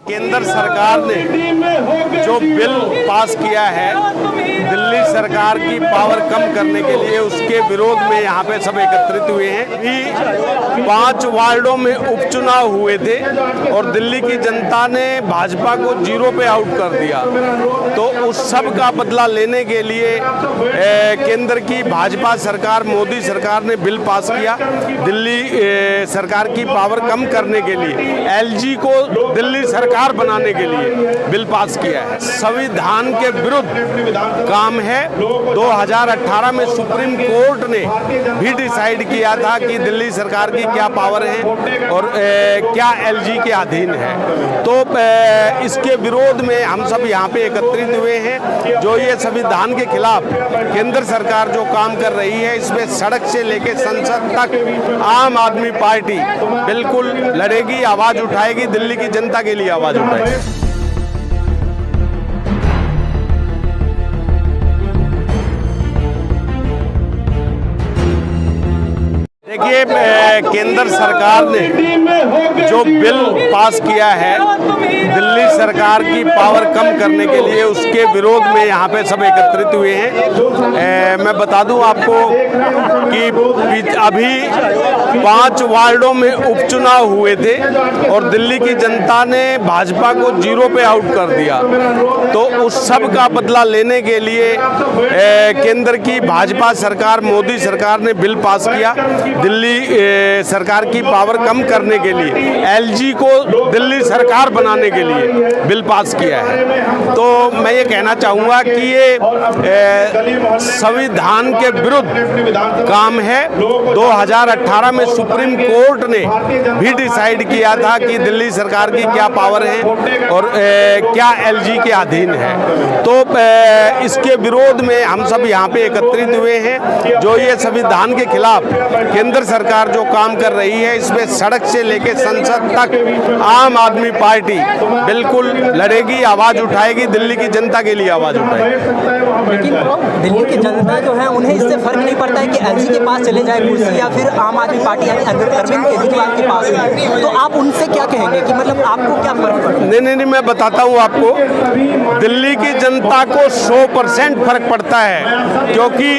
केंद्र सरकार ने जो बिल पास किया है दिल्ली सरकार की पावर कम करने के लिए, उसके विरोध में यहाँ पे सब एकत्रित हुए हैं। भी 5 वार्डों में उपचुनाव हुए थे और दिल्ली की जनता ने भाजपा को 0 पे आउट कर दिया। तो उस सब का बदला लेने के लिए केंद्र की भाजपा सरकार, मोदी सरकार ने बिल पास किया। दिल्ली सरकार की पावर कम करने के लिए, एलजी को दिल्ली सरकार बनाने के लिए बिल पास किया है। संविधान के विरुद्ध काम है। 2018 में सुप्रीम कोर्ट ने भी डिसाइड किया था कि दिल्ली सरकार की क्या पावर है और क्या एलजी के अधीन है। तो इसके विरोध में हम सब यहाँ पे एकत्रित हुए हैं। जो ये संविधान के खिलाफ केंद्र सरकार जो काम कर रही है, इसमें सड़क से लेके संसद तक आम आदमी पार्टी बिल्कुल लड़ेगी, आवाज उठाएगी, दिल्ली की जनता के लिए आवाज उठाएगी। देखिए, केंद्र सरकार ने जो बिल पास किया है दिल्ली सरकार की पावर कम करने के लिए, उसके विरोध में यहाँ पे सब एकत्रित हुए हैं। मैं बता दूं आपको कि अभी 5 वार्डों में उपचुनाव हुए थे और दिल्ली की जनता ने भाजपा को 0 पे आउट कर दिया। तो उस सब का बदला लेने के लिए केंद्र की भाजपा सरकार, मोदी सरकार ने बिल पास किया। दिल्ली सरकार की पावर कम करने के लिए, एलजी को दिल्ली सरकार बनाने के लिए बिल पास किया है। तो मैं ये कहना चाहूँगा कि ये संविधान के विरुद्ध काम है। 2018 में सुप्रीम कोर्ट ने भी डिसाइड किया था कि दिल्ली सरकार की क्या पावर है और क्या एलजी के अधीन है। तो इसके विरोध में हम सब यहाँ पे एकत्रित हुए हैं। जो ये संविधान के खिलाफ केंद्र सरकार जो काम कर रही है, इसमें सड़क से लेके संसद तक आम आदमी पार्टी बिल्कुल लड़ेगी, आवाज उठाएगी, दिल्ली की जनता के लिए आवाज उठाएगी। लेकिन दिल्ली की जनता जो है, उन्हें इससे फर्क नहीं पड़ता है कि एलजी के पास चले जाए कुर्सी या फिर आम आदमी पार्टी अरविंद केजरीवाल के पास है। तो आप उनसे क्या कहेंगे कि मतलब आपको क्या फर्क पड़ता है? नहीं, मैं बताता हूँ आपको। दिल्ली की जनता को 100% फर्क पड़ता है, क्योंकि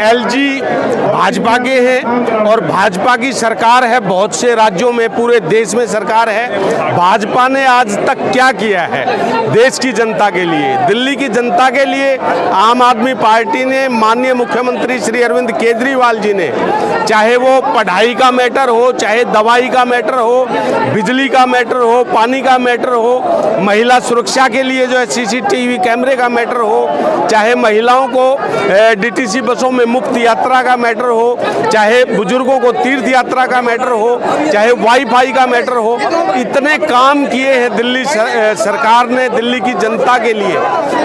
एलजी भाजपा के हैं और भाजपा की सरकार है। बहुत से राज्यों में, पूरे देश में सरकार है। भाजपा ने आज तक क्या किया है देश की जनता के लिए, दिल्ली की जनता के लिए? आम आदमी पार्टी ने, माननीय मुख्यमंत्री श्री अरविंद केजरीवाल जी ने, चाहे वो पढ़ाई का मैटर हो, चाहे दवाई का मैटर हो, बिजली का मैटर हो, पानी का मैटर हो, महिला सुरक्षा के लिए जो है सीसीटीवी कैमरे का मैटर हो, चाहे महिलाओं को डीटीसी बसों में मुफ्त यात्रा का मैटर हो, चाहे बुजुर्गों को तीर्थ यात्रा का मैटर हो, चाहे वाईफाई का मैटर हो, इतने काम किए हैं दिल्ली सरकार ने दिल्ली की जनता के लिए।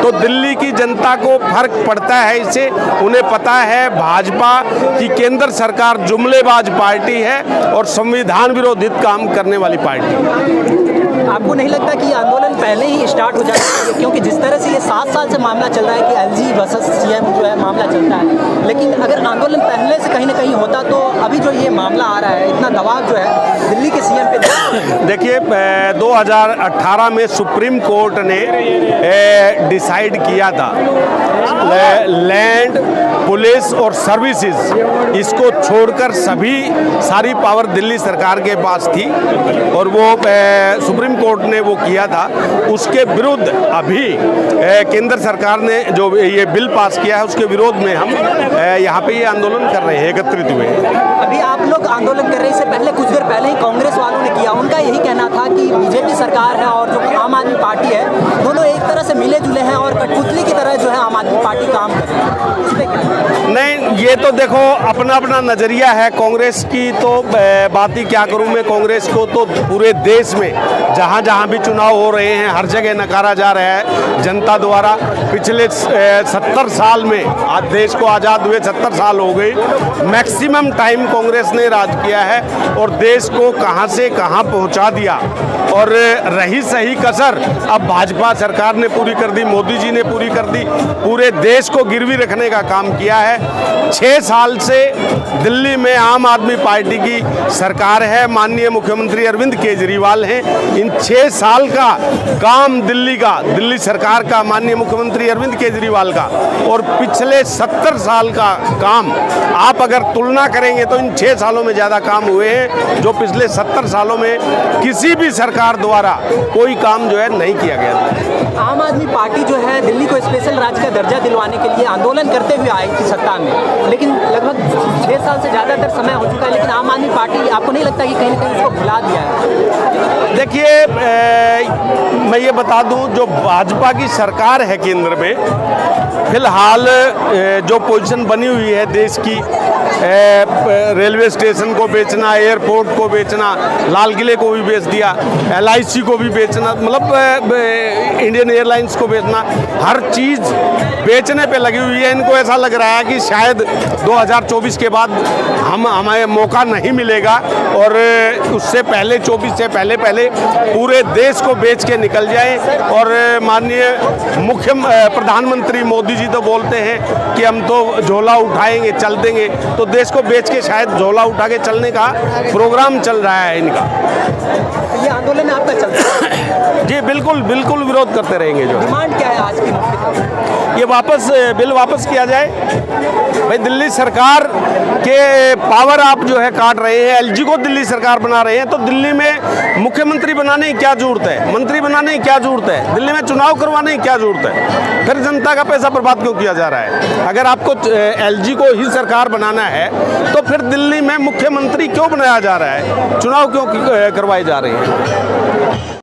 तो दिल्ली की जनता को फर्क पड़ता है इससे। उन्हें पता है भाजपा की केंद्र सरकार जुमलेबाज पार्टी है और संविधान विरोधी काम करने वाली पार्टी है। आपको नहीं लगता कि आंदोलन पहले ही स्टार्ट हो जाए? क्योंकि जिस तरह से ये 7 साल से मामला चल रहा है कि एलजी वर्सेस सीएम जो है मामला चलता है, लेकिन अगर आंदोलन पहले से कहीं ना कहीं होता तो अभी जो ये मामला आ रहा है, इतना दबाव जो है दिल्ली के सीएम पे। देखिए, 2018 में सुप्रीम कोर्ट ने डिसाइड किया था लैंड, पुलिस और सर्विसेज, इसको छोड़कर सारी पावर दिल्ली सरकार के पास थी और वो सुप्रीम कोर्ट ने वो किया था। उसके विरुद्ध अभी केंद्र सरकार ने जो ये बिल पास किया है, उसके विरोध में हम यहाँ पे ये आंदोलन कर रहे हैं, एकत्रित हुए हैं। अभी आप लोग आंदोलन कर रहे हैं, इससे पहले कुछ देर पहले ही कांग्रेस वालों ने किया। उनका यही कहना था कि बीजेपी सरकार है और जो आम आदमी पार्टी है, दोनों एक तरह से मिले जुले हैं और कठपुतली की तरह जो है आम आदमी पार्टी काम कर रही है। नहीं, ये तो देखो अपना अपना नजरिया है। कांग्रेस की तो बात ही क्या करूं मैं। कांग्रेस को तो पूरे देश में जहां जहां भी चुनाव हो रहे हैं, हर जगह नकारा जा रहा है जनता द्वारा। पिछले 70 साल में, आज देश को आज़ाद हुए 70 साल हो गए, मैक्सिमम टाइम कांग्रेस ने राज किया है और देश को कहां से कहां पहुंचा दिया। और रही सही कसर अब भाजपा सरकार ने पूरी कर दी, मोदी जी ने पूरी कर दी। पूरे देश को गिरवी रखने का काम किया है। 6 साल से दिल्ली में आम आदमी पार्टी की सरकार है, माननीय मुख्यमंत्री अरविंद केजरीवाल हैं। इन 6 साल का काम दिल्ली सरकार का, माननीय मुख्यमंत्री अरविंद केजरीवाल का, और पिछले 70 साल का काम आप अगर तुलना करेंगे तो इन 6 सालों में ज़्यादा काम हुए हैं, जो पिछले 70 सालों में किसी भी सरकार द्वारा कोई काम जो है नहीं किया गया। आम आदमी पार्टी जो है दिल्ली को स्पेशल राज्य का दर्जा दिलवाने के लिए आंदोलन करते हुए आई थी सत्ता में, लेकिन लगभग 6 साल से ज़्यादातर समय हो चुका है, लेकिन आम आदमी पार्टी, आपको नहीं लगता कि कहीं ना कहीं उसको भुला दिया है? देखिए, मैं ये बता दूं, जो भाजपा की सरकार है केंद्र में, फिलहाल जो पोजीशन बनी हुई है देश की, रेलवे स्टेशन को बेचना, एयरपोर्ट को बेचना, लाल किले को भी बेच दिया, LIC को भी बेचना, मतलब इंडियन एयरलाइंस को बेचना, हर चीज़ बेचने पे लगी हुई है। इनको ऐसा लग रहा है कि शायद 2024 के बाद हमें मौका नहीं मिलेगा, और उससे पहले 24 से पहले पूरे देश को बेच के निकल जाएं। और माननीय प्रधानमंत्री मोदी जी तो बोलते हैं कि हम तो झोला उठाएंगे, चल देंगे, तो देश को बेच के शायद झोला उठा के चलने का प्रोग्राम चल रहा है इनका। ये आंदोलन आपका चलता है? जी बिल्कुल बिल्कुल विरोध करते रहेंगे। जो डिमांड क्या है आज की? ये बिल वापस किया जाए। भाई, दिल्ली सरकार के पावर आप जो है काट रहे हैं, LG को दिल्ली सरकार बना रहे हैं, तो दिल्ली में मुख्यमंत्री बनाने की क्या जरूरत है, मंत्री बनाने की क्या जरूरत है, दिल्ली में चुनाव करवाने की क्या जरूरत है? फिर जनता का पैसा बर्बाद क्यों किया जा रहा है? अगर आपको LG को ही सरकार बनाना है तो फिर दिल्ली में मुख्यमंत्री क्यों बनाया जा रहा है, चुनाव क्यों करवाए जा रहे हैं?